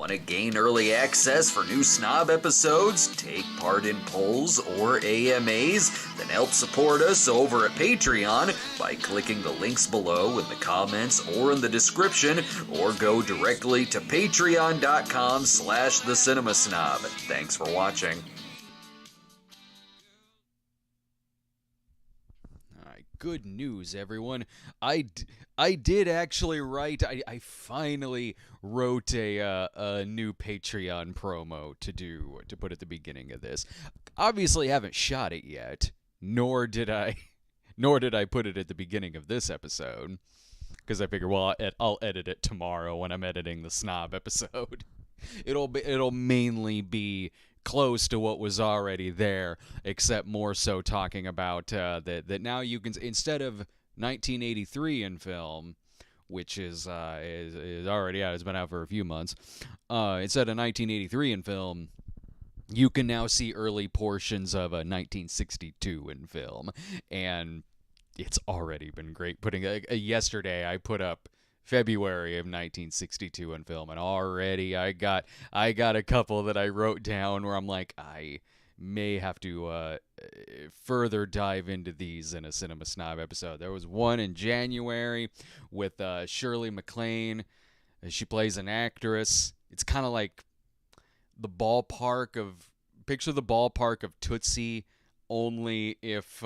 Want to gain early access for new Snob episodes, take part in polls or AMAs? Then help support us over at Patreon by clicking the links below in the comments or in the description, or go directly to patreon.com/thecinemasnob. Thanks for watching. Good news, everyone. I did actually write. I finally wrote a new Patreon promo to put at the beginning of this. Obviously, haven't shot it yet, nor did I put it at the beginning of this episode, because I figure, well, I'll edit it tomorrow when I'm editing the Snob episode. It'll mainly be close to what was already there, except more so talking about that now you can, instead of 1983 in film, which is already out, it's been out for a few months, instead of 1983 in film, you can now see early portions of 1962 in film, and it's already been great. Yesterday I put up February of 1962 in film, and already I got a couple that I wrote down where I'm like, I may have to further dive into these in a Cinema Snob episode. There was one in January with Shirley MacLaine. She plays an actress. It's kind of like picture the ballpark of Tootsie, only if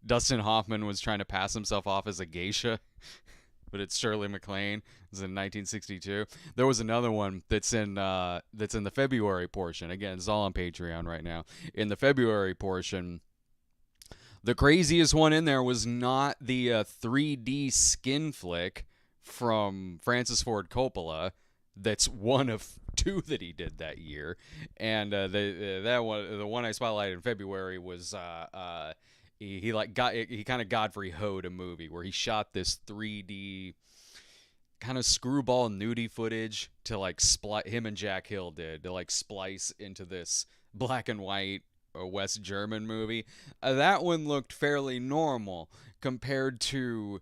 Dustin Hoffman was trying to pass himself off as a geisha. But it's Shirley MacLaine. It's in 1962. There was another one that's in the February portion. Again, it's all on Patreon right now. In the February portion, the craziest one in there was not the 3D skin flick from Francis Ford Coppola. That's one of two that he did that year. And the one I spotlighted in February was He kind of Godfrey Hoed a movie where he shot this 3D kind of screwball nudie footage to him and Jack Hill did to splice into this black and white West German movie. That one looked fairly normal compared to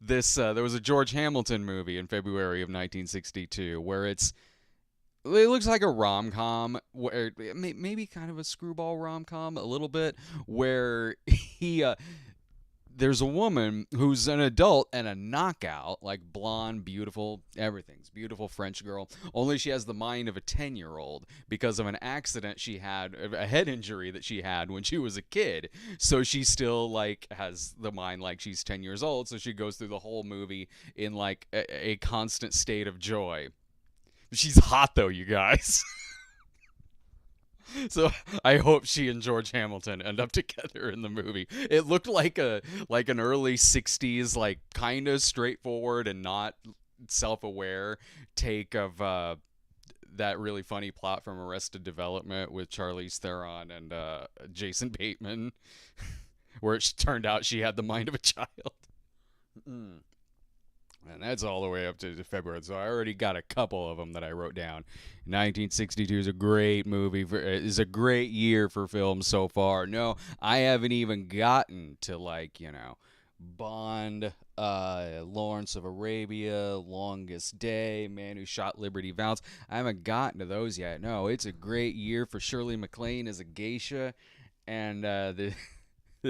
this. There was a George Hamilton movie in February of 1962 where it looks like a rom-com, where maybe kind of a screwball rom-com, a little bit, where there's a woman who's an adult and a knockout, like blonde, beautiful, everything's beautiful French girl, only she has the mind of a 10-year-old because of an accident she had, a head injury that she had when she was a kid. So she still has the mind like she's 10 years old, so she goes through the whole movie in a constant state of joy. She's hot, though, you guys. So I hope she and George Hamilton end up together in the movie. It looked like an early 60s, kind of straightforward and not self-aware take of that really funny plot from Arrested Development with Charlize Theron and Jason Bateman, where it turned out she had the mind of a child. And that's all the way up to February. So I already got a couple of them that I wrote down. 1962 is a great movie. Is a great year for films so far. No, I haven't even gotten to Bond, Lawrence of Arabia, Longest Day, Man Who Shot Liberty Valance. I haven't gotten to those yet. No, it's a great year for Shirley MacLaine as a geisha, and the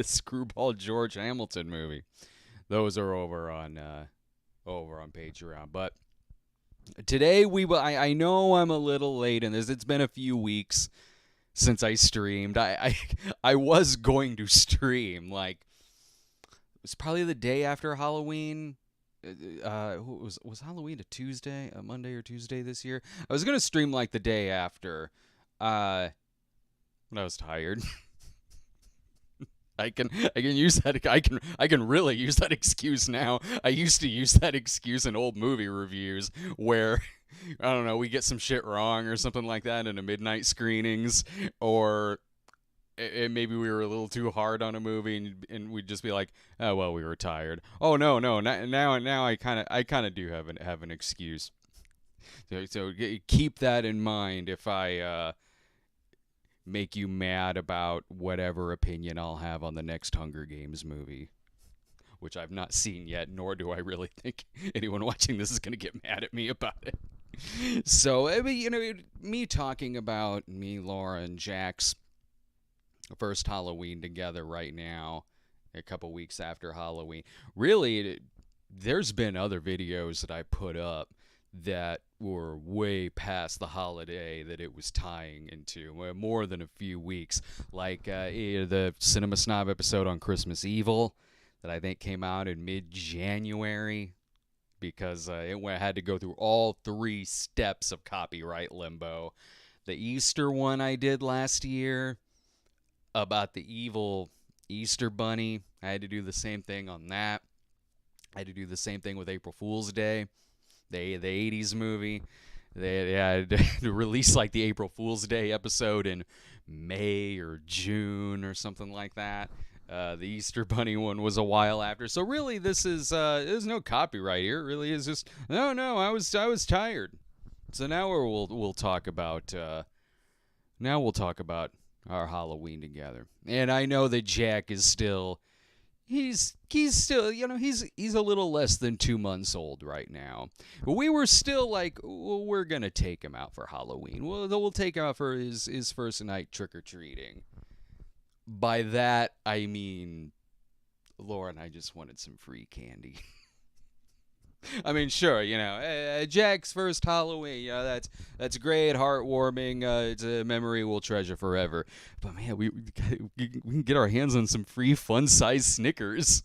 screwball George Hamilton movie. Those are over on Patreon. But today I know I'm a little late in this. It's been a few weeks since I streamed. I was going to stream it was probably the day after Halloween. Was Halloween a Tuesday, a Monday or Tuesday this year? I was going to stream the day after when I was tired. I can use that. I can really use that excuse now. I used to use that excuse in old movie reviews where, I don't know, we get some shit wrong or something like that in the midnight screenings, or maybe we were a little too hard on a movie, and we'd just be like, oh well, we were tired. Oh no, now I kind of do have an excuse. So keep that in mind if I make you mad about whatever opinion I'll have on the next Hunger Games movie, which I've not seen yet, nor do I really think anyone watching this is going to get mad at me about it. So, I mean, me talking about me, Laura, and Jack's first Halloween together right now, a couple weeks after Halloween. Really, there's been other videos that I put up that were way past the holiday that it was tying into, more than a few weeks. Like the Cinema Snob episode on Christmas Evil that I think came out in mid-January because it had to go through all 3 steps of copyright limbo. The Easter one I did last year about the evil Easter bunny, I had to do the same thing on that. I had to do the same thing with April Fool's Day, the 80s movie. They had to release like the April Fool's Day episode in May or June or something like that. The Easter Bunny one was a while after. So really, this is there's no copyright here. It really is just no. I was tired. So now we'll talk about our Halloween together. And I know that Jack is still he's still he's a little less than 2 months old right now. But we were still like, well, we're gonna take him out for Halloween. We'll take him out for his first night trick or treating. By that I mean, Laura and I just wanted some free candy. I mean, sure, Jack's first Halloween, that's great, heartwarming. It's a memory we'll treasure forever. But man, we can get our hands on some free fun-sized Snickers.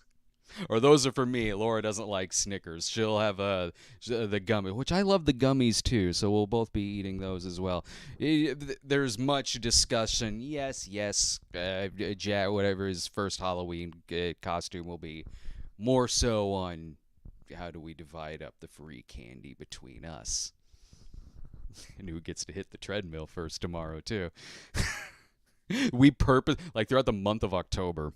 Or those are for me. Laura doesn't like Snickers. She'll have the gummy, which I love the gummies too. So we'll both be eating those as well. There's much discussion. Yes. Jack, whatever his first Halloween costume will be, more so on how do we divide up the free candy between us, and who gets to hit the treadmill first tomorrow too. We throughout the month of October,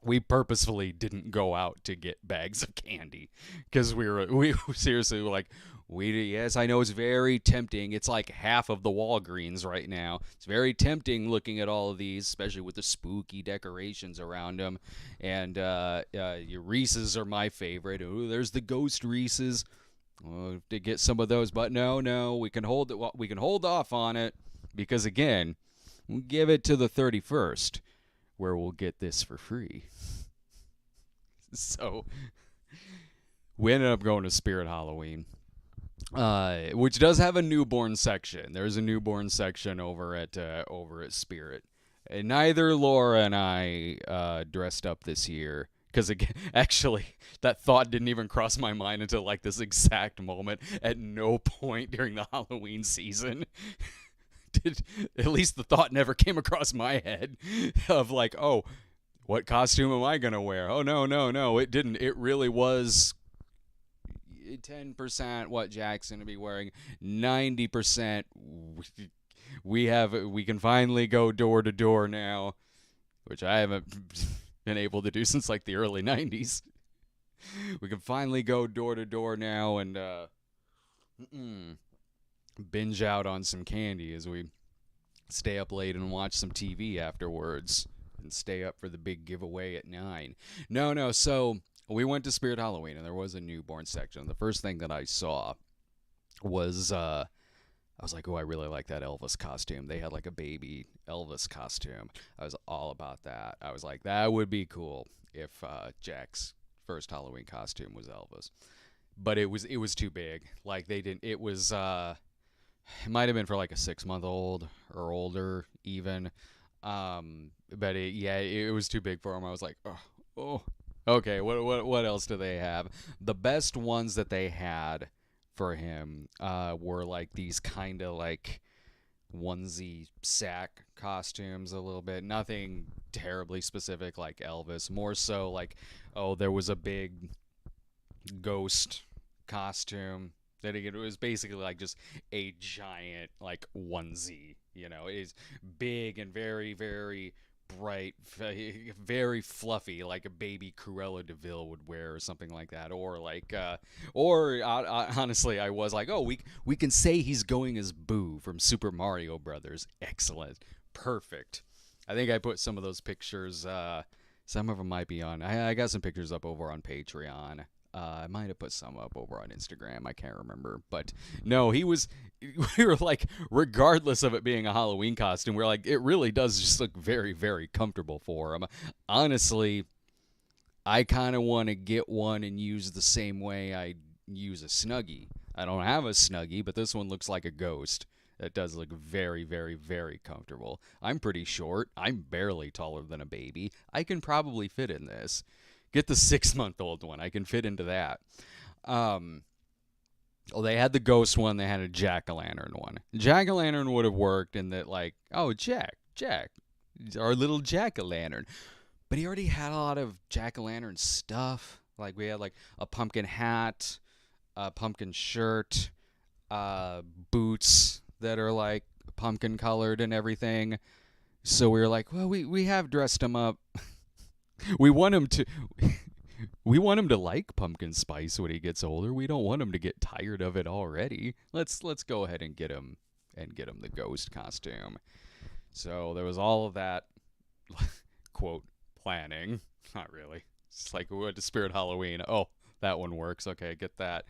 we purposefully didn't go out to get bags of candy because we seriously were like, yes, I know it's very tempting. It's like half of the Walgreens right now. It's very tempting looking at all of these, especially with the spooky decorations around them. And your Reese's are my favorite. Ooh, there's the ghost Reese's. To get some of those, but no, we can hold off on it because again, we'll give it to the 31st. Where we'll get this for free. So we ended up going to Spirit Halloween, which does have a newborn section. There's a newborn section over at Spirit. And neither Laura and I dressed up this year because actually that thought didn't even cross my mind until like this exact moment. At no point during the Halloween season at least the thought never came across my head of like, oh, what costume am I going to wear? Oh, no, it didn't. It really was 10% what Jack's going to be wearing. 90% we can finally go door to door now, which I haven't been able to do since like the early 90s. We can finally go door to door now and binge out on some candy as we stay up late and watch some TV afterwards and stay up for the big giveaway at 9. No, so we went to Spirit Halloween and there was a newborn section. The first thing that I saw was I was like, oh, I really like that Elvis costume. They had like a baby Elvis costume. I was all about that. I was like, that would be cool if Jack's first Halloween costume was Elvis. But it was too big. Like they didn't. It was it might have been for like a 6-month-old or older even. But it was too big for him. I was like, oh, okay. What else do they have? The best ones that they had for him were like these kind of like onesie sack costumes a little bit. Nothing terribly specific like Elvis. More so like, oh, there was a big ghost costume that it was basically like just a giant like onesie, it's big and very, very bright, very fluffy, like a baby Cruella de Vil would wear or something like that. Or like honestly, I was like, oh, we can say he's going as Boo from Super Mario Brothers. Excellent, perfect. I think I put some of those pictures, some of them might be on, I got some pictures up over on Patreon I might have put some up over on Instagram. I can't remember. But no, we were like, regardless of it being a Halloween costume, we're like, it really does just look very, very comfortable for him. Honestly, I kind of want to get one and use the same way I use a Snuggie. I don't have a Snuggie, but this one looks like a ghost. It does look very, very, very comfortable. I'm pretty short. I'm barely taller than a baby. I can probably fit in this. Get the 6-month-old one. I can fit into that. Well, they had the ghost one. They had a jack-o'-lantern one. Jack-o'-lantern would have worked in that, like, oh, Jack, our little jack-o'-lantern. But he already had a lot of jack-o'-lantern stuff. Like, we had, like, a pumpkin hat, a pumpkin shirt, boots that are, like, pumpkin-colored and everything. So we were like, well, we have dressed him up. We want him to like pumpkin spice when he gets older. We don't want him to get tired of it already. Let's go ahead and get him the ghost costume. So there was all of that, quote, planning. Not really. It's like we went to Spirit Halloween. Oh, that one works. Okay, get that.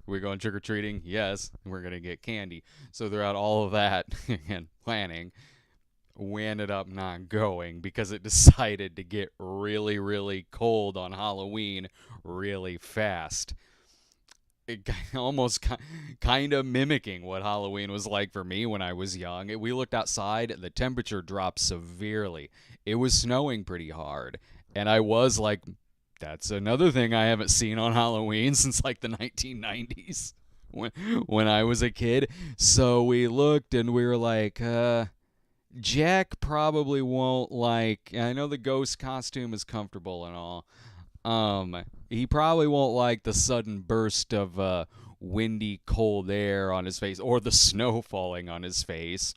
We're going trick-or-treating? Yes. We're going to get candy. So throughout all of that and planning, we ended up not going because it decided to get really, really cold on Halloween really fast. It almost kind of mimicking what Halloween was like for me when I was young. We looked outside, the temperature dropped severely. It was snowing pretty hard. And I was like, that's another thing I haven't seen on Halloween since like the 1990s when I was a kid. So we looked and we were like, Jack probably won't like. I know the ghost costume is comfortable and all. He probably won't like the sudden burst of windy, cold air on his face or the snow falling on his face.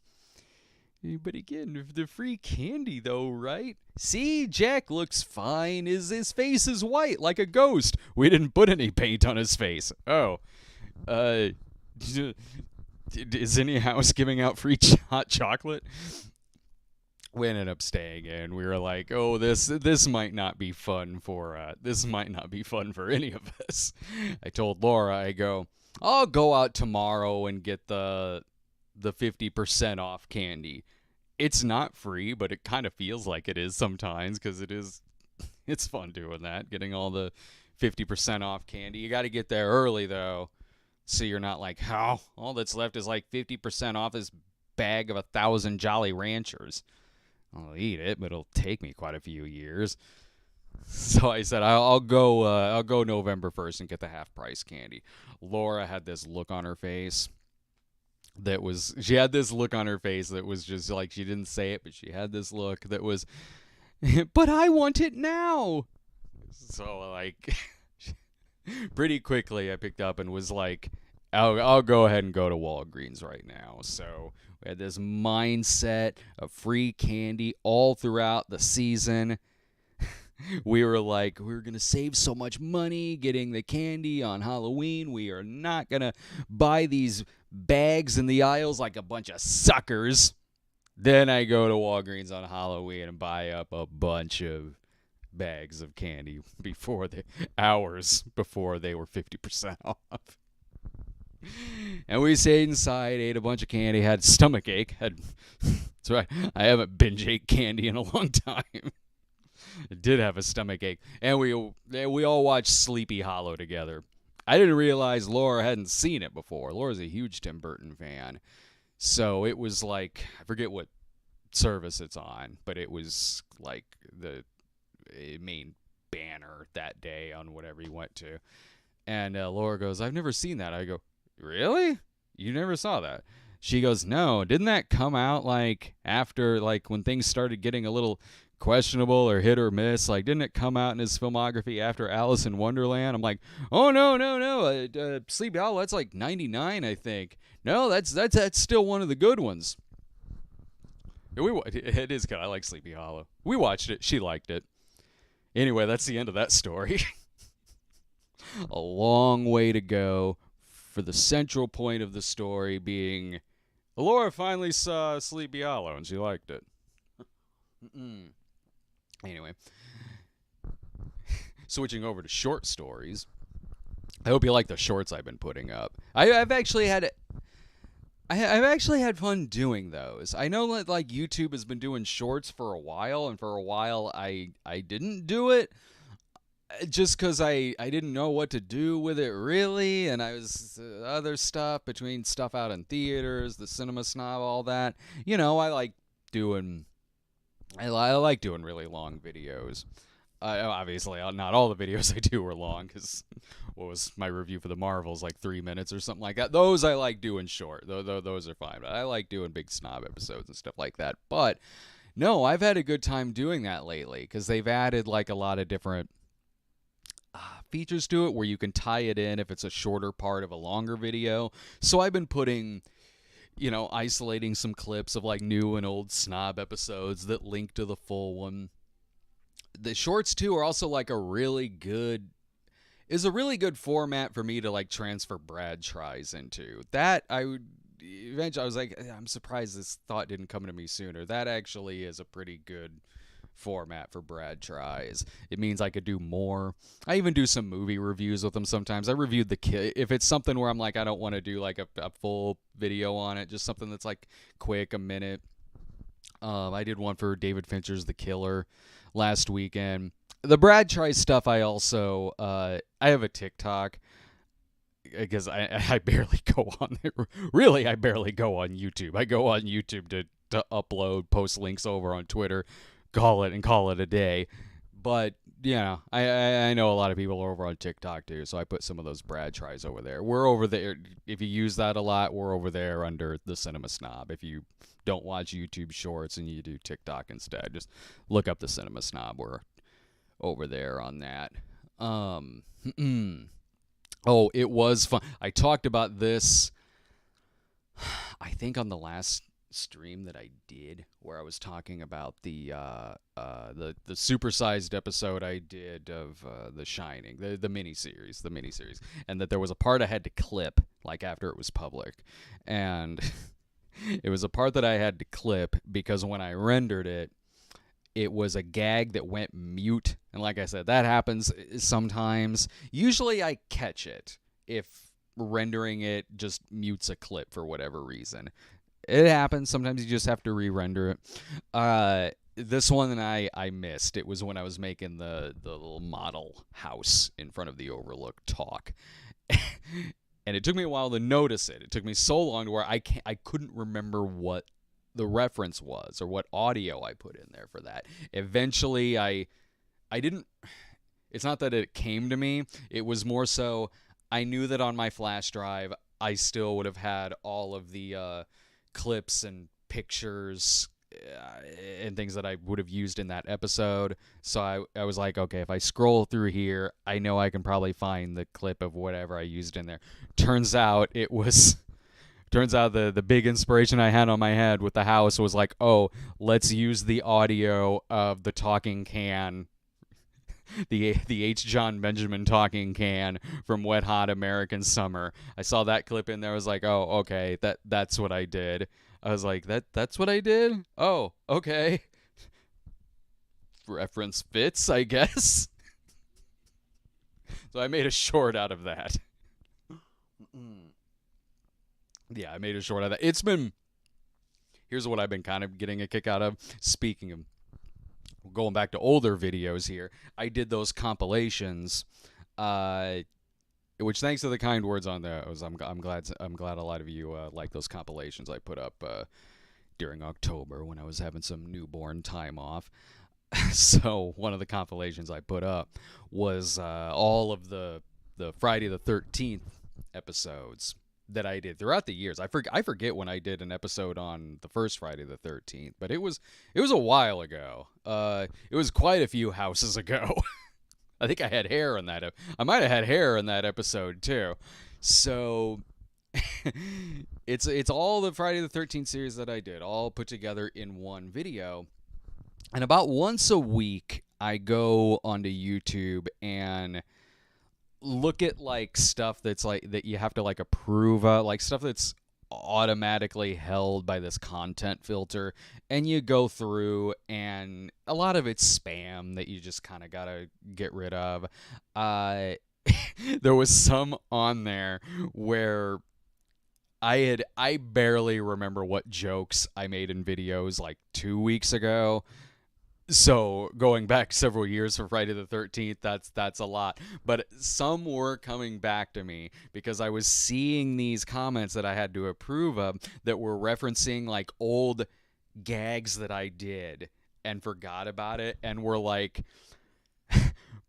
But again, the free candy though, right? See, Jack looks fine. His face is white like a ghost. We didn't put any paint on his face. Oh, is any house giving out free hot chocolate? We ended up staying in. We were like, oh, this might not be fun for any of us. I told Laura, I go, I'll go out tomorrow and get the 50% off candy. It's not free, but it kind of feels like it is sometimes because it's fun doing that, getting all the 50% off candy. You got to get there early though, so you're not like, how all that's left is like 50% off this bag of 1,000 Jolly Ranchers. I'll eat it, but it'll take me quite a few years. So I said, I'll go November 1st and get the half price candy. Laura had this look on her face that was just like, she didn't say it, but she had this look that was, but I want it now. So like, pretty quickly I picked up and was like, I'll go ahead and go to Walgreens right now. So we had this mindset of free candy all throughout the season. We were like, we're going to save so much money getting the candy on Halloween. We are not going to buy these bags in the aisles like a bunch of suckers. Then I go to Walgreens on Halloween and buy up a bunch of bags of candy hours before they were 50% off. And we stayed inside, ate a bunch of candy, had stomach ache. That's right, I haven't binge ate candy in a long time. I did have a stomach ache. And we all watched Sleepy Hollow together. I didn't realize Laura hadn't seen it before. Laura's a huge Tim Burton fan. So it was like, I forget what service it's on, but it was like the main banner that day on whatever you went to. And Laura goes, I've never seen that. I go, really? You never saw that? She goes, no. Didn't that come out like after, like when things started getting a little questionable or hit or miss? Like, didn't it come out in his filmography after Alice in Wonderland? I'm like, oh, no. Sleepy Hollow, that's like 99, I think. No, that's still one of the good ones. It is good. I like Sleepy Hollow. We watched it. She liked it. Anyway, that's the end of that story. A long way to go for the central point of the story being Laura finally saw Sleepy Hollow and she liked it. Anyway, switching over to short stories. I hope you like the shorts I've been putting up. I've actually had fun doing those. I know that like YouTube has been doing shorts for a while, and for a while I didn't do it just because I didn't know what to do with it really, and I was other stuff between stuff out in theaters, the cinema snob, all that. I like doing really long videos. Obviously, not all the videos I do are long, because what was my review for the Marvels, like 3 minutes or something like that? Those I like doing short. Those are fine. But I like doing big snob episodes and stuff like that. But no, I've had a good time doing that lately, because they've added like a lot of different features to it where you can tie it in if it's a shorter part of a longer video. So I've been putting, isolating some clips of like new and old snob episodes that link to the full one. The shorts too are also like a really good format for me to like transfer Brad tries into. That I would eventually, I was like, I'm surprised this thought didn't come to me sooner. That actually is a pretty good format for Brad tries. It means I could do more. I even do some movie reviews with them sometimes. I reviewed if it's something where I'm like, I don't want to do like a full video on it, just something that's like quick, a minute. I did one for David Fincher's The Killer last weekend. The Brad tries stuff, I also I have a TikTok, because I barely go on there. Really, I barely go on YouTube. I go on YouTube to upload, post links over on Twitter, call it a day. But I know a lot of people are over on TikTok too, so I put some of those Brad tries over there. We're over there. If you use that a lot, we're over there under the Cinema Snob. If you don't watch YouTube Shorts and you do TikTok instead, just look up the Cinema Snob. We're over there on that. Oh, it was fun. I talked about this, I think, on the last stream that I did, where I was talking about the supersized episode I did of The Shining, the miniseries, and that there was a part I had to clip like after it was public, and it was a part that I had to clip because when I rendered it, it was a gag that went mute. And like I said, that happens sometimes. Usually I catch it if rendering it just mutes a clip for whatever reason. It happens. Sometimes you just have to re-render it. This one I missed. It was when I was making the little model house in front of the Overlook talk. And it took me a while to notice it. It took me so long to where I couldn't remember what the reference was or what audio I put in there for that. Eventually I didn't, it's not that it came to me, it was more so I knew that on my flash drive I still would have had all of the clips and pictures and things that I would have used in that episode. So I was like, okay, if I scroll through here, I know I can probably find the clip of whatever I used in there. Turns out the big inspiration I had on my head with the house was like, oh, let's use the audio of the talking can, the H. John Benjamin talking can from Wet Hot American Summer. I saw that clip in there. I was like, oh, okay, that's what I did. I was like, that's what I did? Oh, okay. Reference fits, I guess. So I made a short out of that. Yeah, I made a short out of that. Here's what I've been kind of getting a kick out of. Speaking of going back to older videos here, I did those compilations, which, thanks to the kind words on those, I'm glad a lot of you like those compilations I put up during October when I was having some newborn time off. So one of the compilations I put up was all of the Friday the 13th episodes that I did throughout the years. I forget when I did an episode on the first Friday the 13th, but it was a while ago. It was quite a few houses ago. I think I had hair in that. I might have had hair in that episode too. So it's all the Friday the 13th series that I did, all put together in one video. And about once a week, I go onto YouTube and look at like stuff that's like that you have to like approve of, like stuff that's automatically held by this content filter, and you go through, and a lot of it's spam that you just kind of gotta get rid of. there was some on there where I barely remember what jokes I made in videos like 2 weeks ago. So going back several years for Friday the 13th, that's a lot. But some were coming back to me because I was seeing these comments that I had to approve of that were referencing like old gags that I did and forgot about it, and were like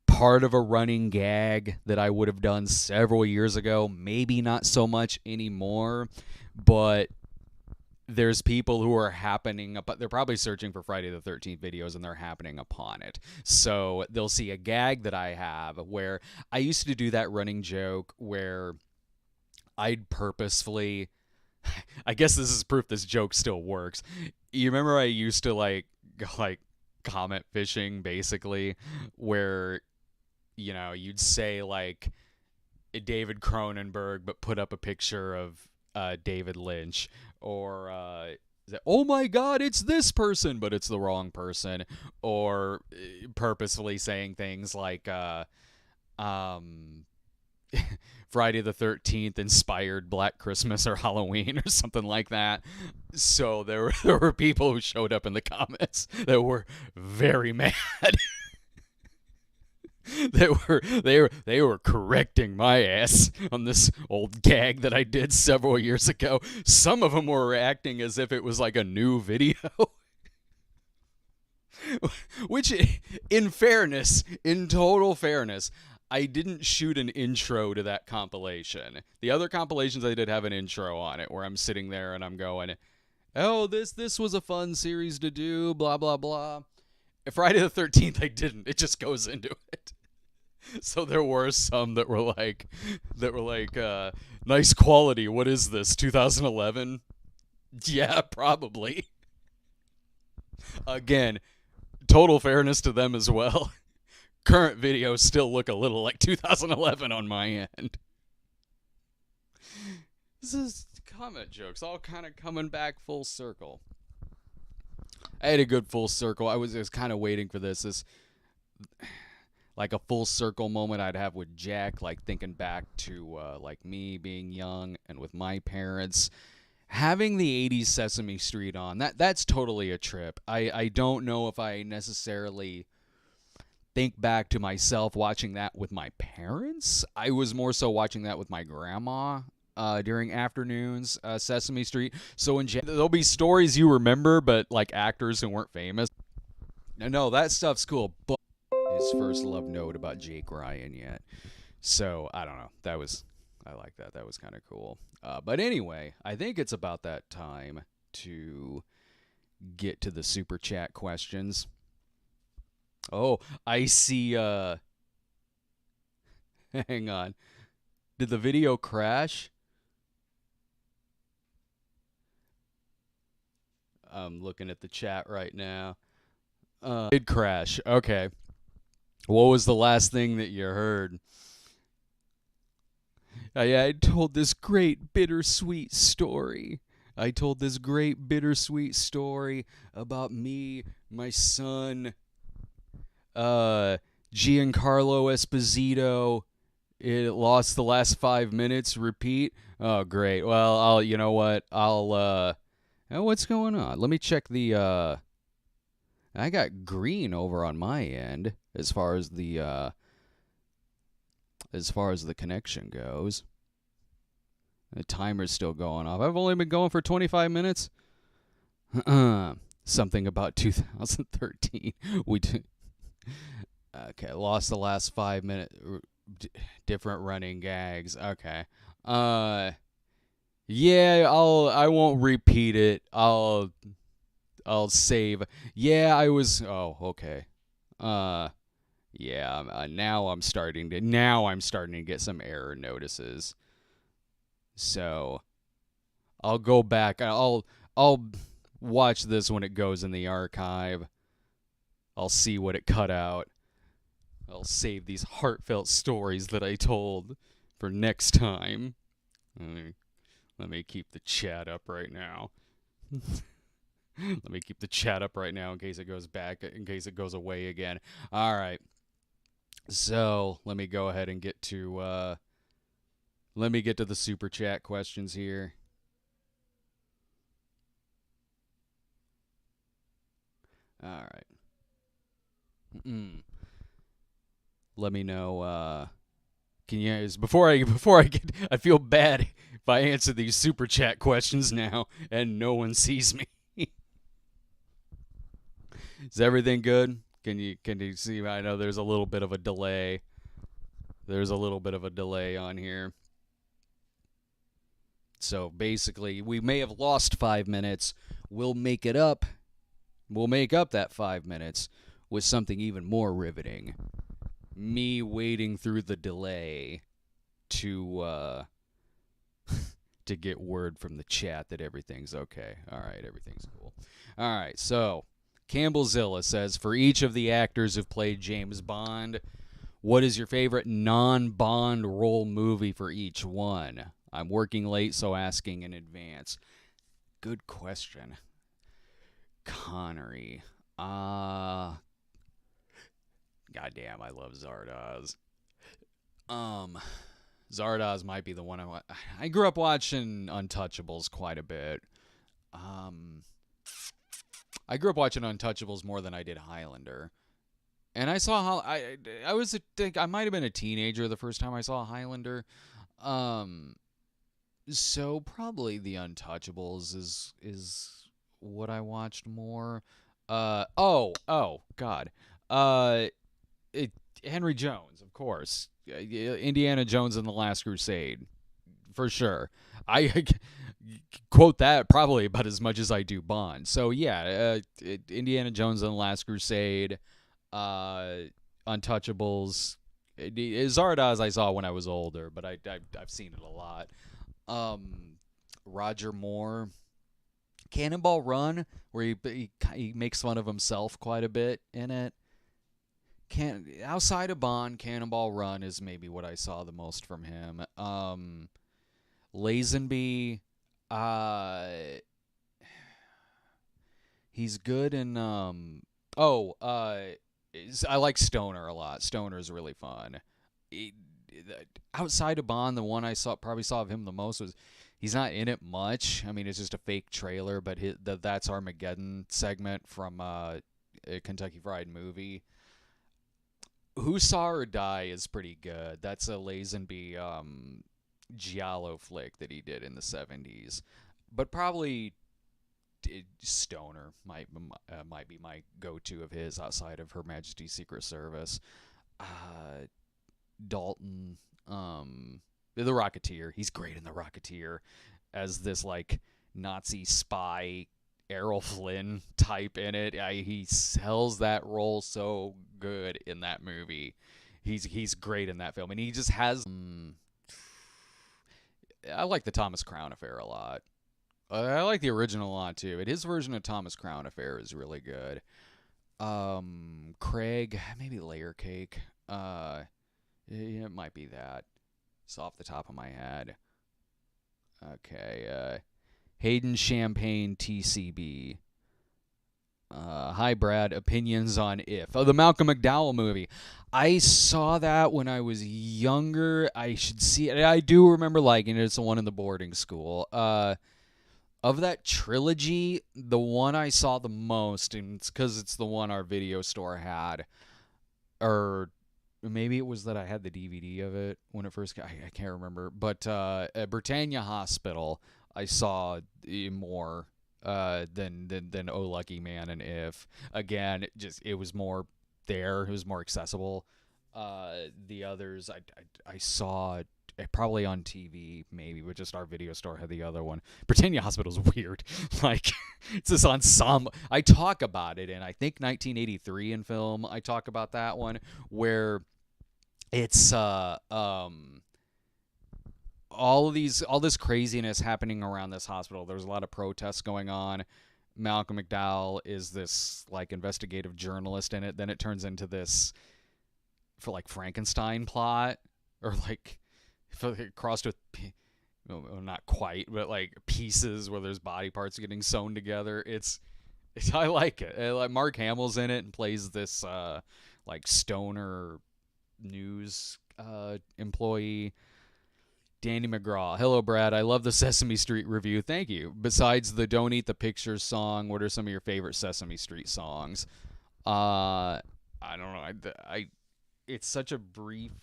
part of a running gag that I would have done several years ago, maybe not so much anymore, but there's people who are they're probably searching for Friday the 13th videos and they're happening upon it. So they'll see a gag that I have where I used to do that running joke where I'd purposefully, I guess this is proof this joke still works. You remember I used to like comment fishing basically, where you'd say like David Cronenberg but put up a picture of David Lynch, or oh my god, it's this person but it's the wrong person, or purposefully saying things like Friday the 13th inspired Black Christmas or Halloween or something like that. So there were people who showed up in the comments that were very mad. They were correcting my ass on this old gag that I did several years ago. Some of them were reacting as if it was like a new video. Which, in total fairness, I didn't shoot an intro to that compilation. The other compilations I did have an intro on it where I'm sitting there and I'm going, oh, this was a fun series to do, blah, blah, blah. Friday the 13th, I didn't. It just goes into it. So there were some that were like, nice quality. What is this, 2011? Yeah, probably. Again, total fairness to them as well. Current videos still look a little like 2011 on my end. This is comment jokes, all kind of coming back full circle. I had a good full circle. I was kind of waiting for this like a full circle moment I'd have with Jack, like thinking back to like me being young and with my parents. Having the 80s Sesame Street on, that's totally a trip. I don't know if I necessarily think back to myself watching that with my parents. I was more so watching that with my grandma during afternoons, Sesame Street. So there'll be stories you remember, but like actors who weren't famous. No, that stuff's cool, but his first love note about Jake Ryan yet. So, I don't know. I like that. That was kind of cool. But anyway, I think it's about that time to get to the super chat questions. Oh, I see, hang on. Did the video crash? I'm looking at the chat right now. It did crash. Okay. What was the last thing that you heard? I told this great bittersweet story. I told this great bittersweet story about me, my son, Giancarlo Esposito. It lost the last 5 minutes. Repeat. Oh, great. Well, you know what? Oh, what's going on? Let me check the, I got green over on my end as far as the connection goes. The timer's still going off. I've only been going for 25 minutes. Something about 2013. Okay, lost the last 5 minutes. Different running gags. Okay. Yeah, I won't repeat it. I'll save. Yeah, I was. Oh, okay. Yeah. Now I'm starting to get some error notices. So I'll go back. I'll watch this when it goes in the archive. I'll see what it cut out. I'll save these heartfelt stories that I told for next time. Let me keep the chat up right now. Let me keep the chat up right now in case it goes back, in case it goes away again. All right. So let me go ahead and get to the super chat questions here. All right. Let me know. Can you before I get? I feel bad if I answer these super chat questions now and no one sees me. Is everything good? Can you see? I know there's a little bit of a delay. There's a little bit of a delay on here. So basically, we may have lost 5 minutes. We'll make it up. We'll make up that 5 minutes with something even more riveting. Me waiting through the delay to to get word from the chat that everything's okay. All right, everything's cool. All right, so Campbellzilla says, for each of the actors who've played James Bond, what is your favorite non-Bond role movie for each one? I'm working late, so asking in advance. Good question. Connery. Goddamn, I love Zardoz. Zardoz might be the one I grew up watching Untouchables quite a bit. I grew up watching Untouchables more than I did Highlander. And I saw I might have been a teenager the first time I saw Highlander. So probably the Untouchables is what I watched more. Oh God. Henry Jones, of course. Indiana Jones and the Last Crusade, for sure. I quote that probably about as much as I do Bond. So yeah, Indiana Jones and the Last Crusade, Untouchables. Zardoz I saw when I was older, but I've seen it a lot. Roger Moore, Cannonball Run, where he makes fun of himself quite a bit in it. Outside of Bond, Cannonball Run is maybe what I saw the most from him. Lazenby, he's good in I like Stoner a lot. Stoner's really fun. Outside of Bond, the one I probably saw of him the most was, he's not in it much. I mean, it's just a fake trailer, but That's Armageddon segment from a Kentucky Fried Movie. Who Saw Her Die is pretty good. That's a Lazenby giallo flick that he did in the 70s. But probably Stoner might be my go-to of his outside of Her Majesty's Secret Service. Dalton, The Rocketeer. He's great in The Rocketeer as this like Nazi spy Errol Flynn type in it. He sells that role so good in that movie. He's great in that film, and he just has. I like the Thomas Crown Affair a lot. I like the original a lot too, but his version of Thomas Crown Affair is really good. Craig, maybe Layer Cake. It might be that. It's off the top of my head. Okay. Hayden Champagne TCB. Hi, Brad. Opinions on If. Oh, the Malcolm McDowell movie. I saw that when I was younger. I should see it. I do remember liking it. It's the one in the boarding school. Of that trilogy, the one I saw the most, and it's because it's the one our video store had, or maybe it was that I had the DVD of it when it first got, I can't remember. But at Britannia Hospital, I saw more than Oh Lucky Man and If. Again, it was more there. It was more accessible. The others I saw probably on TV, maybe, but just our video store had the other one. Britannia Hospital's weird. Like, it's this ensemble. I talk about it in, I think, 1983 in film. I talk about that one where it's all this craziness happening around this hospital. There's a lot of protests going on. Malcolm McDowell is this like investigative journalist in it. Then it turns into this for like Frankenstein plot, or like crossed with, not quite, but like pieces where there's body parts getting sewn together. It's I like it. Like Mark Hamill's in it and plays this like stoner news employee. Danny McGraw. Hello, Brad. I love the Sesame Street review. Thank you. Besides the Don't Eat the Pictures song, what are some of your favorite Sesame Street songs? I don't know. It's such a brief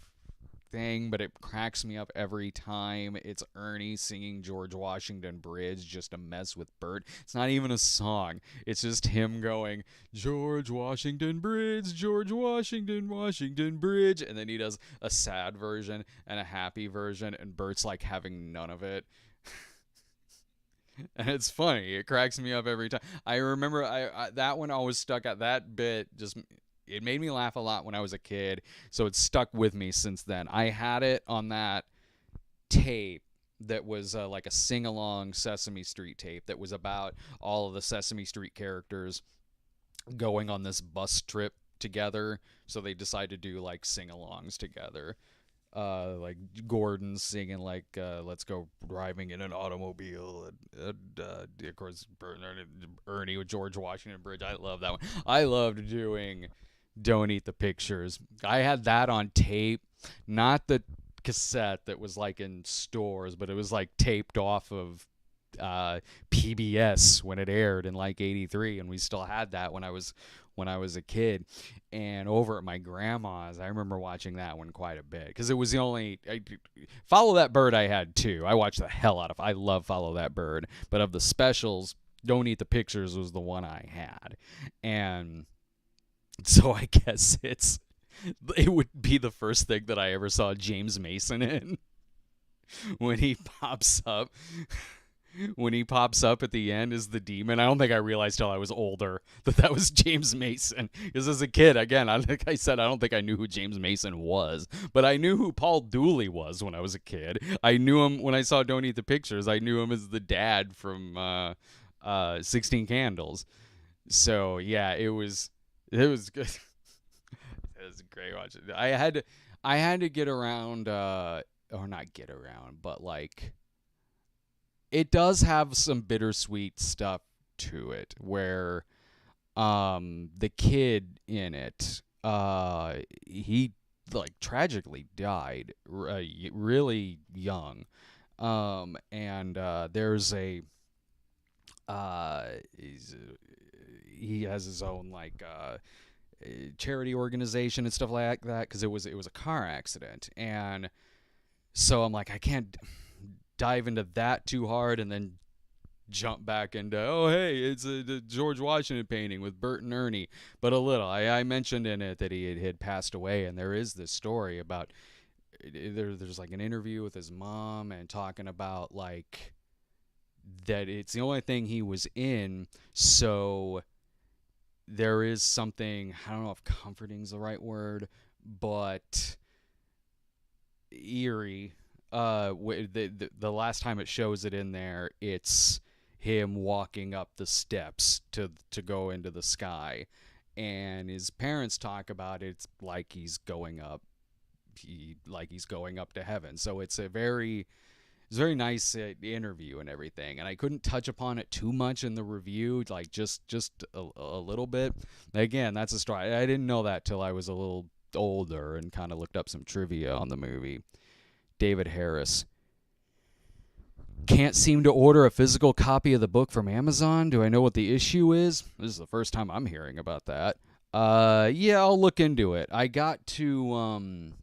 thing, but it cracks me up every time. It's Ernie singing George Washington Bridge just to mess with Bert. It's not even a song. It's just him going, George Washington Bridge, George Washington, Washington Bridge. And then he does a sad version and a happy version, and Bert's like having none of it. And it's funny. It cracks me up every time. I remember that one always stuck at that bit. It made me laugh a lot when I was a kid, so it's stuck with me since then. I had it on that tape that was like a sing-along Sesame Street tape that was about all of the Sesame Street characters going on this bus trip together. So they decided to do like sing-alongs together. Like Gordon singing like "Let's Go Driving in an Automobile," and of course Ernie with George Washington Bridge. I love that one. I loved doing Don't Eat the Pictures. I had that on tape, not the cassette that was like in stores, but it was like taped off of PBS when it aired in like '83, and we still had that when I was a kid. And over at my grandma's, I remember watching that one quite a bit because it was the only Follow That Bird I had too. I watched the hell out of. I love Follow That Bird, but of the specials, Don't Eat the Pictures was the one I had. And so I guess it would be the first thing that I ever saw James Mason in when he pops up. When he pops up at the end as the demon. I don't think I realized till I was older that was James Mason. Because as a kid, again, like I said, I don't think I knew who James Mason was. But I knew who Paul Dooley was when I was a kid. I knew him when I saw Don't Eat the Pictures. I knew him as the dad from 16 Candles. So, yeah, it was good. It was great watching. I had to get around, or not get around, but like, it does have some bittersweet stuff to it where the kid in it, he like tragically died really young. And there's he has his own like charity organization and stuff like that because it was a car accident. And so I'm like, I can't dive into that too hard and then jump back into, oh, hey, it's a George Washington painting with Bert and Ernie. But a little. I mentioned in it that he had passed away, and there is this story about, there's like an interview with his mom and talking about like that it's the only thing he was in, so there is something, I don't know if comforting is the right word, but eerie. The last time it shows it in there, it's him walking up the steps to go into the sky, and his parents talk about it, it's like he's going up to heaven. So it's a very nice interview and everything, and I couldn't touch upon it too much in the review, like just a little bit. Again, that's a story. I didn't know that till I was a little older and kind of looked up some trivia on the movie. David Harris. Can't seem to order a physical copy of the book from Amazon. Do I know what the issue is? This is the first time I'm hearing about that. Yeah, I'll look into it. I got to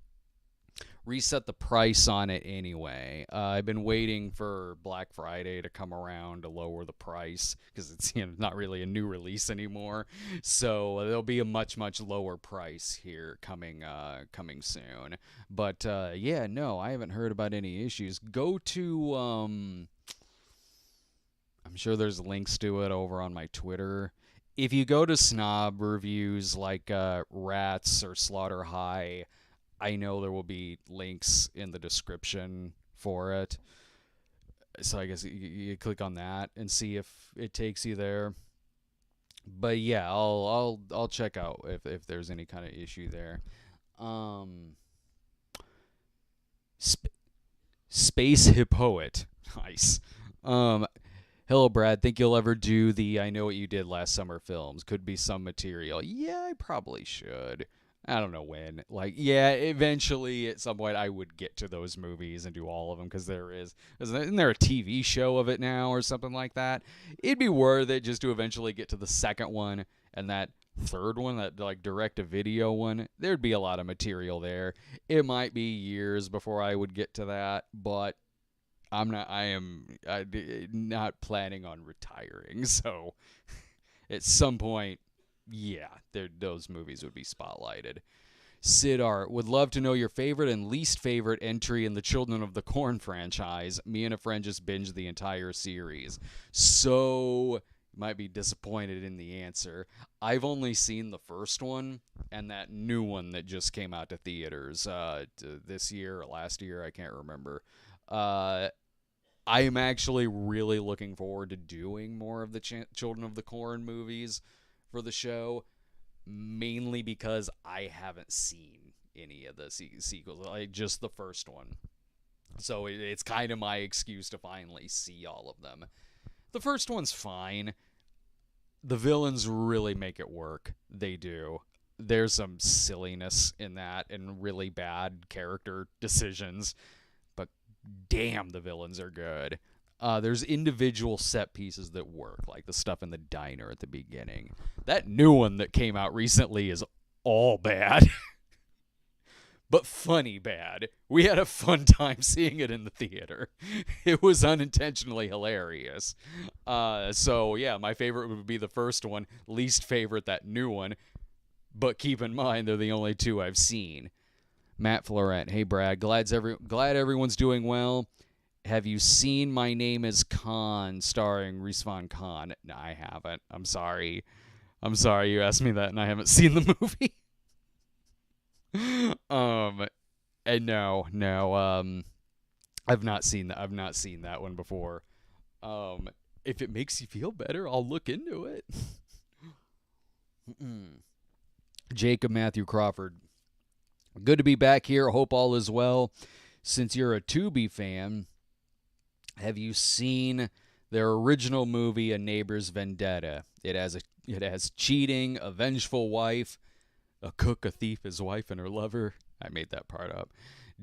reset the price on it anyway. I've been waiting for Black Friday to come around to lower the price because it's not really a new release anymore. So there'll be a much lower price here coming soon. But yeah, no, I haven't heard about any issues. Go to I'm sure there's links to it over on my Twitter. If you go to snob reviews like Rats or Slaughter High, I know there will be links in the description for it. So I guess you click on that and see if it takes you there. But yeah, I'll check out if there's any kind of issue there. Space Hippoet. Nice. Hello, Brad. Think you'll ever do the I Know What You Did Last Summer films? Could be some material. Yeah, I probably should. I don't know when. Like, yeah, eventually at some point I would get to those movies and do all of them because isn't there a TV show of it now or something like that? It'd be worth it just to eventually get to the second one and that third one, that like direct to video one. There'd be a lot of material there. It might be years before I would get to that, but I am not planning on retiring. So at some point, yeah, those movies would be spotlighted. Sid Art would love to know your favorite and least favorite entry in the Children of the Corn franchise. Me and a friend just binged the entire series. So, might be disappointed in the answer. I've only seen the first one and that new one that just came out to theaters this year or last year. I can't remember. I am actually really looking forward to doing more of the Children of the Corn movies for the show, mainly because I haven't seen any of the sequels, like just the first one. So it's kind of my excuse to finally see all of them. The first one's fine. The villains really make it work. They do. There's some silliness in that and really bad character decisions, but damn, the villains are good. There's individual set pieces that work, like the stuff in the diner at the beginning. That new one that came out recently is all bad, but funny bad. We had a fun time seeing it in the theater. It was unintentionally hilarious. So, yeah, my favorite would be the first one. Least favorite, that new one. But keep in mind, they're the only two I've seen. Matt Florent, hey, Brad, glad everyone's doing well. Have you seen My Name is Khan starring Rizvan Khan? No, I haven't. I'm sorry you asked me that and I haven't seen the movie. And no, I've not seen that one before. If it makes you feel better, I'll look into it. Jacob Matthew Crawford, good to be back here. Hope all is well. Since you're a Tubi fan, have you seen their original movie, A Neighbor's Vendetta? It has cheating, a vengeful wife, a cook, a thief, his wife, and her lover. I made that part up.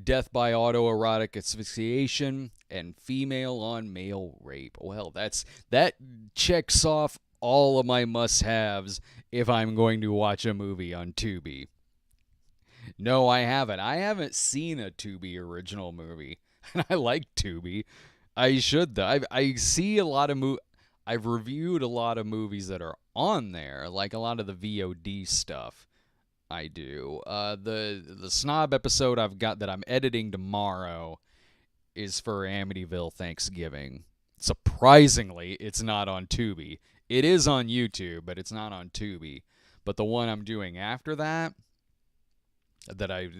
Death by autoerotic asphyxiation, and female on male rape. Well, that checks off all of my must-haves if I'm going to watch a movie on Tubi. No, I haven't. I haven't seen a Tubi original movie. And I like Tubi. I should, though. I see a lot of I've reviewed a lot of movies that are on there, like a lot of the VOD stuff. I do. The snob episode I've got that I'm editing tomorrow is for Amityville Thanksgiving. Surprisingly, it's not on Tubi. It is on YouTube, but it's not on Tubi. But the one I'm doing after that, the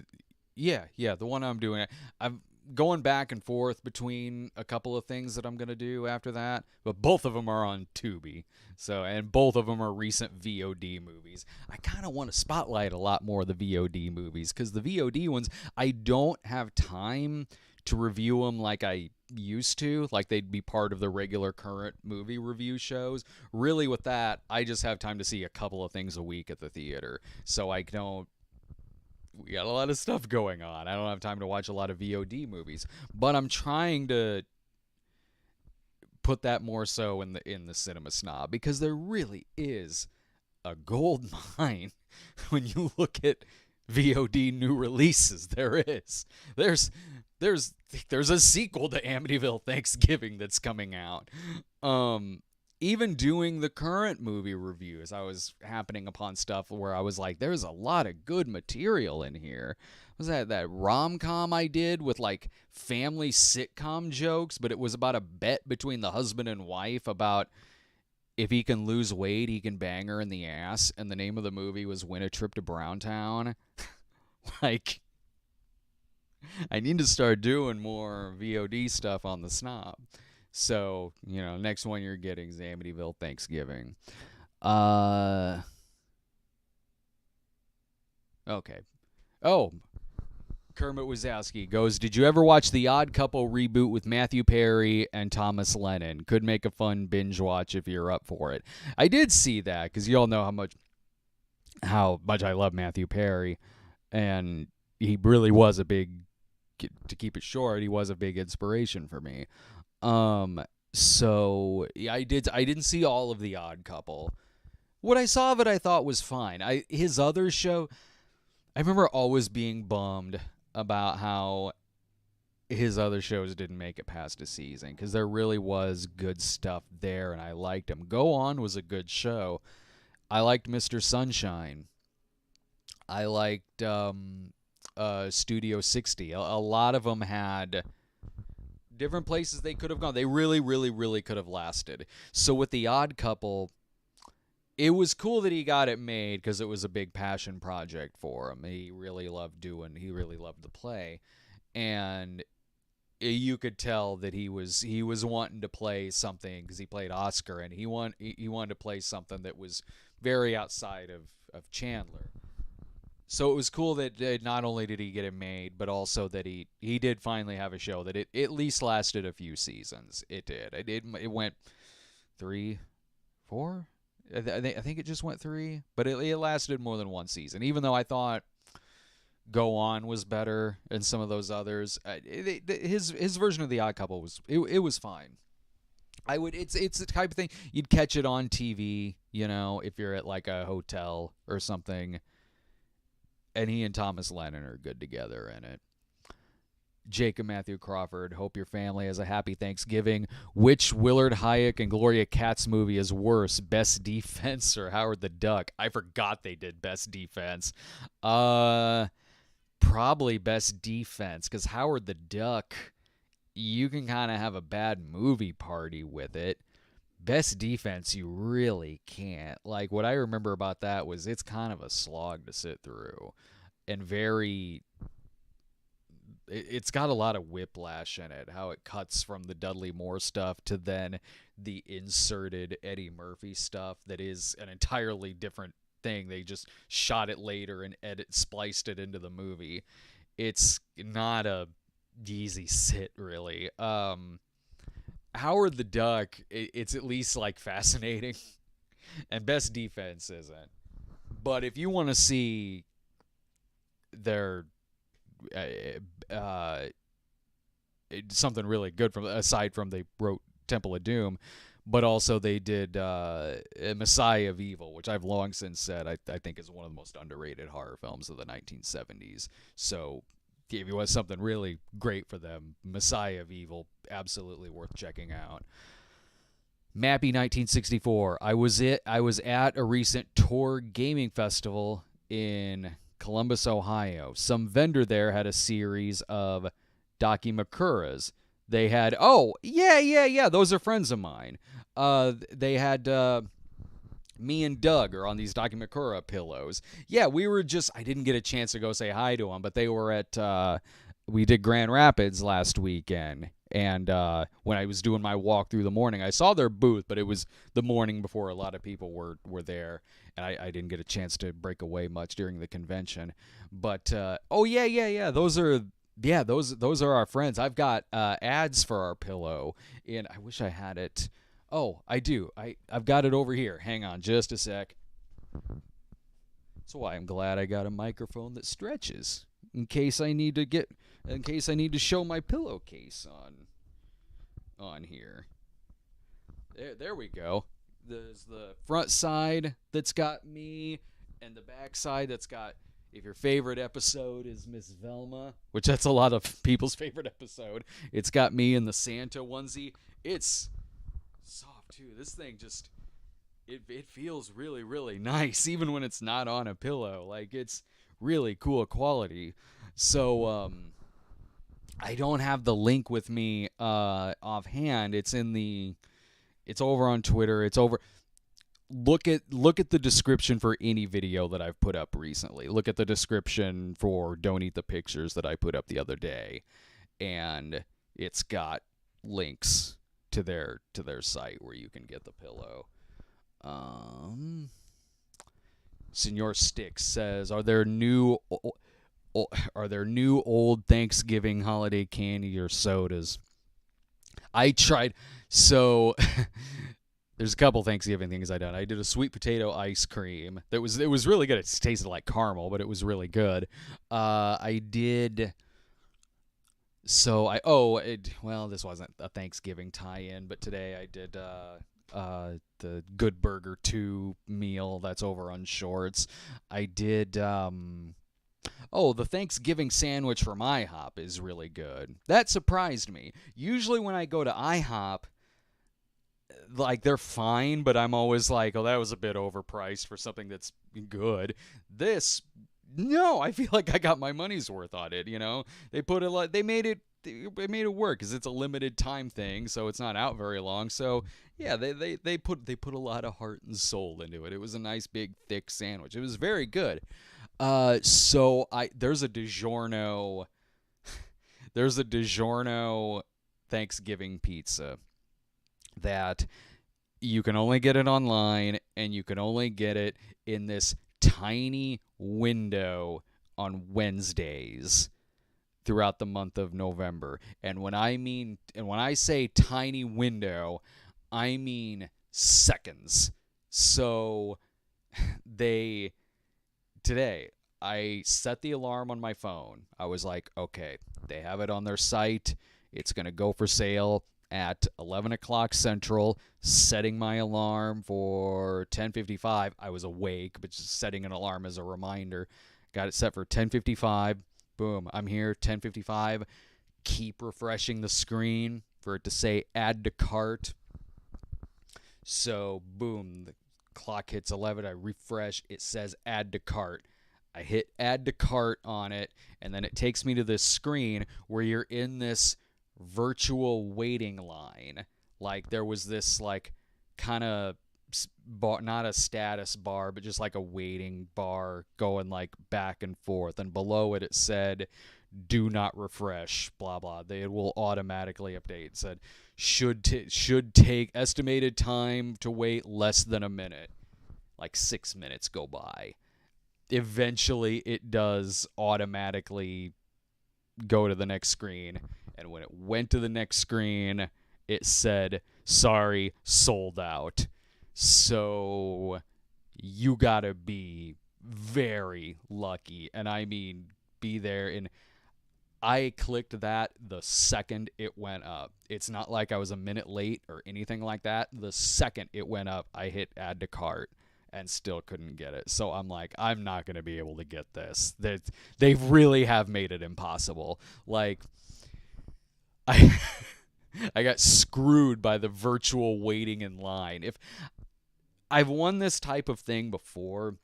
one I'm doing, I'm going back and forth between a couple of things that I'm going to do after that, but both of them are on Tubi. So, and both of them are recent VOD movies. I kind of want to spotlight a lot more of the VOD movies because the VOD ones, I don't have time to review them like I used to, like they'd be part of the regular current movie review shows. Really with that, I just have time to see a couple of things a week at the theater. So we got a lot of stuff going on. I don't have time to watch a lot of VOD movies, but I'm trying to put that more so in the Cinema Snob because there really is a gold mine when you look at VOD new releases. There is. There's a sequel to Amityville Thanksgiving that's coming out. Even doing the current movie reviews, I was happening upon stuff where I was like, there's a lot of good material in here. Was that rom-com I did with like family sitcom jokes, but it was about a bet between the husband and wife about if he can lose weight, he can bang her in the ass, and the name of the movie was Win a Trip to Browntown. Like, I need to start doing more VOD stuff on the Snob. So, next one you're getting is Amityville Thanksgiving. Okay. Oh, Kermit Wazowski goes, did you ever watch The Odd Couple reboot with Matthew Perry and Thomas Lennon? Could make a fun binge watch if you're up for it. I did see that because you all know how much how much I love Matthew Perry, and he really was a big, to keep it short, he was a big inspiration for me. So yeah, I didn't see all of The Odd Couple. What I saw of it, I thought was fine. His other show, I remember always being bummed about how his other shows didn't make it past a season, because there really was good stuff there, and I liked him. Go On was a good show. I liked Mr. Sunshine. I liked Studio 60. A lot of them had different places they could have gone. They really, really, really could have lasted. So with The Odd Couple, it was cool that he got it made because it was a big passion project for him. He really loved the play. And you could tell that he was wanting to play something, because he played Oscar, and he wanted to play something that was very outside of Chandler. So it was cool that not only did he get it made, but also that he did finally have a show that it at least lasted a few seasons. It did. It went 3, 4. I think it just went 3, but it lasted more than one season. Even though I thought Go On was better than some of those others, his version of The Odd Couple was fine. It's the type of thing you'd catch it on TV, if you're at like a hotel or something. And he and Thomas Lennon are good together in it. Jacob Matthew Crawford, hope your family has a happy Thanksgiving. Which Willard Hayek and Gloria Katz movie is worse, Best Defense or Howard the Duck? I forgot they did Best Defense. Probably Best Defense, because Howard the Duck, you can kind of have a bad movie party with it. Best Defense, you really can't. Like, what I remember about that was it's kind of a slog to sit through, and it's got a lot of whiplash in it, how it cuts from the Dudley Moore stuff to then the inserted Eddie Murphy stuff that is an entirely different thing. They just shot it later and spliced it into the movie. It's not a easy sit, really. Howard the Duck, it's at least like fascinating, and Best Defense isn't. But if you want to see their something really good aside from they wrote Temple of Doom, but also they did Messiah of Evil, which I've long since said I think is one of the most underrated horror films of the 1970s. So if you want something really great for them, Messiah of Evil, absolutely worth checking out. Mappy 1964. I was at a recent Tor Gaming Festival in Columbus, Ohio. Some vendor there had a series of Dakimakuras. They had, those are friends of mine. They had me and Doug are on these Dakimakura pillows. Yeah, I didn't get a chance to go say hi to them, but they were at, we did Grand Rapids last weekend. And when I was doing my walk through the morning, I saw their booth, but it was the morning before a lot of people were there. And I didn't get a chance to break away much during the convention. But, those are our friends. I've got ads for our pillow, and I wish I had it. Oh, I do. I've got it over here. Hang on just a sec. That's why I'm glad I got a microphone that stretches in case I need to show my pillowcase on here. There we go. There's the front side that's got me, and the back side that's got, if your favorite episode is Miss Velma, which that's a lot of people's favorite episode, it's got me in the Santa onesie. It's soft too. This thing just, it feels really, really nice, even when it's not on a pillow. Like, it's really cool quality. So, I don't have the link with me offhand. It's over on Twitter. Look at the description for any video that I've put up recently. Look at the description for Don't Eat the Pictures that I put up the other day, and it's got links to their site where you can get the pillow. Senor Sticks says, Are there new old Thanksgiving holiday candy or sodas? I tried. So There's a couple Thanksgiving things I done. I did a sweet potato ice cream. It was really good. It tasted like caramel, but it was really good. I did. Well, this wasn't a Thanksgiving tie-in, but today I did the Good Burger 2 meal that's over on Shorts. I did the Thanksgiving sandwich from IHOP is really good. That surprised me. Usually when I go to IHOP, like, they're fine, but I'm always like, oh, that was a bit overpriced for something that's good. No, I feel like I got my money's worth on it, you know? They made it work because it's a limited time thing, so it's not out very long. So yeah, they put a lot of heart and soul into it. It was a nice big thick sandwich. It was very good. There's a DiGiorno Thanksgiving pizza that you can only get it online, and you can only get it in this tiny window on Wednesdays throughout the month of November. And when I say tiny window, I mean seconds. So today I set the alarm on my phone. I was like, okay, they have it on their site. It's going to go for sale at 11 o'clock Central, setting my alarm for 10:55. I was awake, but just setting an alarm as a reminder. Got it set for 10:55. Boom, I'm here, 10:55. Keep refreshing the screen for it to say add to cart. So, boom, the clock hits 11. I refresh. It says add to cart. I hit add to cart on it, and then it takes me to this screen where you're in this virtual waiting line. Like, there was this, like, kind of not a status bar, but just like a waiting bar going, like, back and forth. And below it said, do not refresh, blah, blah. It will automatically update. It said, should take estimated time to wait less than a minute. Like 6 minutes go by. Eventually, it does automatically go to the next screen. And when it went to the next screen, it said, sorry, sold out. So you gotta be very lucky. And I mean, be there. And I clicked that the second it went up. It's not like I was a minute late or anything like that. The second it went up, I hit add to cart and still couldn't get it. So I'm like, I'm not going to be able to get this. They really have made it impossible. Like, I got screwed by the virtual waiting in line. If I've won this type of thing before,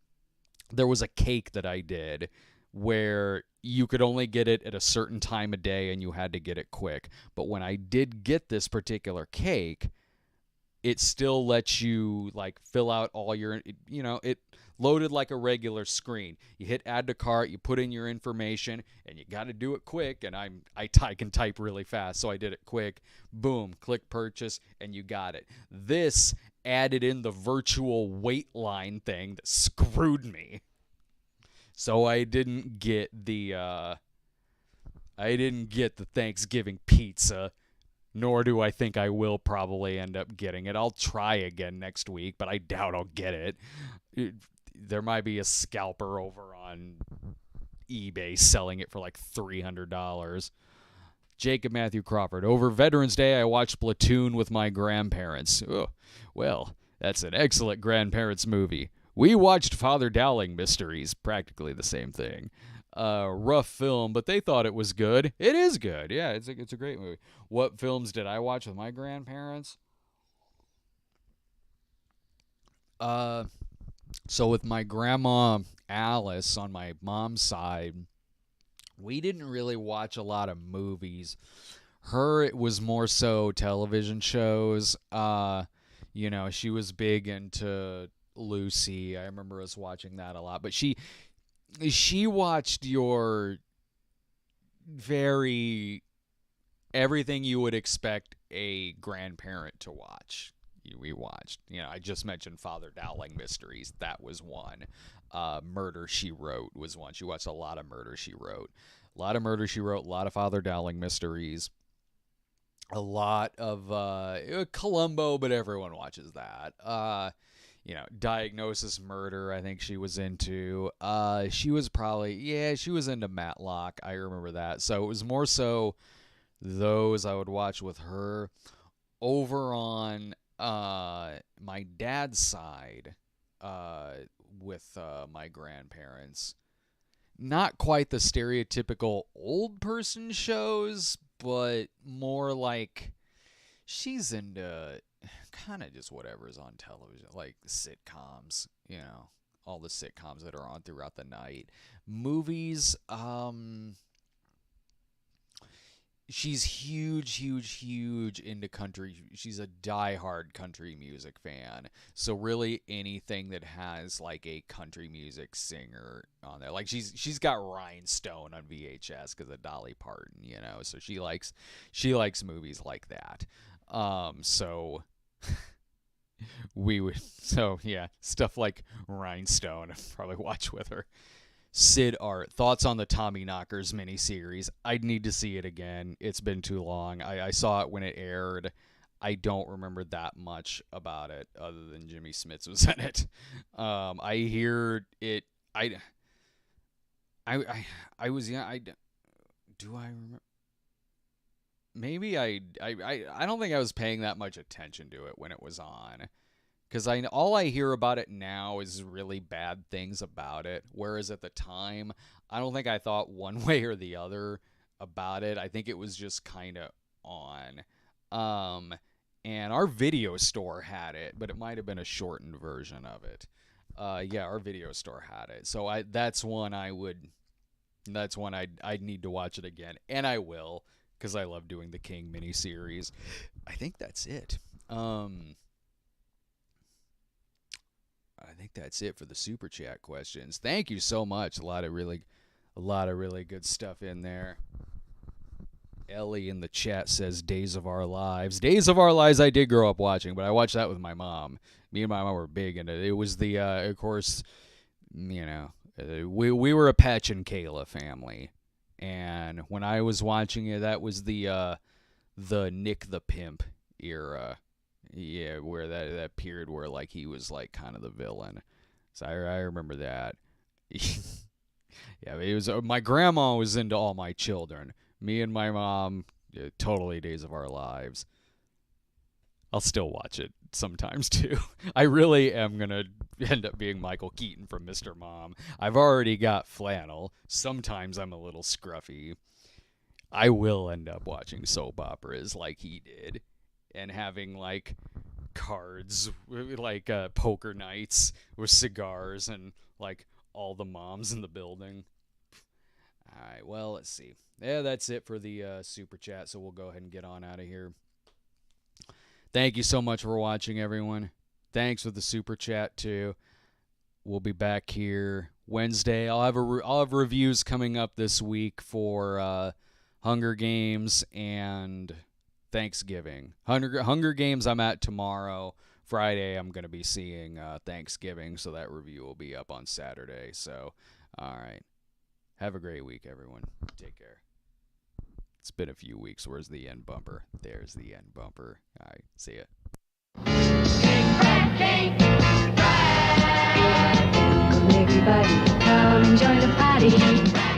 there was a cake that I did where you could only get it at a certain time of day and you had to get it quick. But when I did get this particular cake, it still lets you, like, fill out all your, it loaded like a regular screen. You hit add to cart, you put in your information, and you got to do it quick. And I can type really fast, so I did it quick. Boom, click purchase, and you got it. This added in the virtual wait line thing that screwed me. So I didn't get the Thanksgiving pizza. Nor do I think I will probably end up getting it. I'll try again next week, but I doubt I'll get it. There might be a scalper over on eBay selling it for like $300. Jacob Matthew Crawford. Over Veterans Day, I watched Platoon with my grandparents. Oh, well, that's an excellent grandparents movie. We watched Father Dowling Mysteries. Practically the same thing. Rough film, but they thought it was good. It is good. Yeah, it's a great movie. What films did I watch with my grandparents? So with my grandma Alice on my mom's side, we didn't really watch a lot of movies. It was more so television shows. She was big into Lucy. I remember us watching that a lot, but she watched your everything you would expect a grandparent to watch. We watched, I just mentioned Father Dowling Mysteries. That was one. Murder, She Wrote was one. She watched a lot of Murder, She Wrote. A lot of Murder, She Wrote, a lot of Father Dowling Mysteries. a lot of Columbo, but everyone watches that. Diagnosis Murder, I think she was into. She was she was into Matlock. I remember that. So it was more so those I would watch with her. Over on my dad's side, with my grandparents, not quite the stereotypical old person shows, but more like she's into kind of just whatever's on television, like sitcoms, all the sitcoms that are on throughout the night. Movies, she's huge into country. She's a diehard country music fan. So really anything that has like a country music singer on there, like she's got Rhinestone on VHS because of Dolly Parton, So she likes movies like that. So stuff like Rhinestone I'd probably watch with her. Sid Art, thoughts on the Tommy Knockers miniseries? I'd need to see it again. It's been too long. I saw it when it aired. I don't remember that much about it other than Jimmy Smits was in it. I hear it. I was young. Do I remember? Maybe I don't think I was paying that much attention to it when it was on. Because all I hear about it now is really bad things about it. Whereas at the time, I don't think I thought one way or the other about it. I think it was just kind of on. And our video store had it, but it might have been a shortened version of it. Our video store had it. So that's one I'd need to watch it again. And I will, because I love doing the King miniseries. I think that's it. I think that's it for the super chat questions. Thank you so much. A lot of really good stuff in there. Ellie in the chat says Days of Our Lives. Days of Our Lives I did grow up watching, but I watched that with my mom. Me and my mom were big into it. It was the, of course, we were a Patch and Kayla family. And when I was watching it, that was the Nick the Pimp era. Yeah, where that period where like he was like kind of the villain. So I remember that. Yeah, it was my grandma was into All My Children. Me and my mom, totally Days of Our Lives. I'll still watch it sometimes too. I really am gonna end up being Michael Keaton from Mr. Mom. I've already got flannel. Sometimes I'm a little scruffy. I will end up watching soap operas like he did. And having like cards, like poker nights with cigars and like all the moms in the building. All right, well, let's see. Yeah, that's it for the super chat. So we'll go ahead and get on out of here. Thank you so much for watching, everyone. Thanks for the super chat too. We'll be back here Wednesday. I'll have reviews coming up this week for Hunger Games and Thanksgiving. Hunger Games I'm at tomorrow. Friday I'm going to be seeing Thanksgiving, so that review will be up on Saturday. So, all right. Have a great week, everyone. Take care. It's been a few weeks. Where's the end bumper? There's the end bumper. All right. See ya. Everybody, come enjoy the party.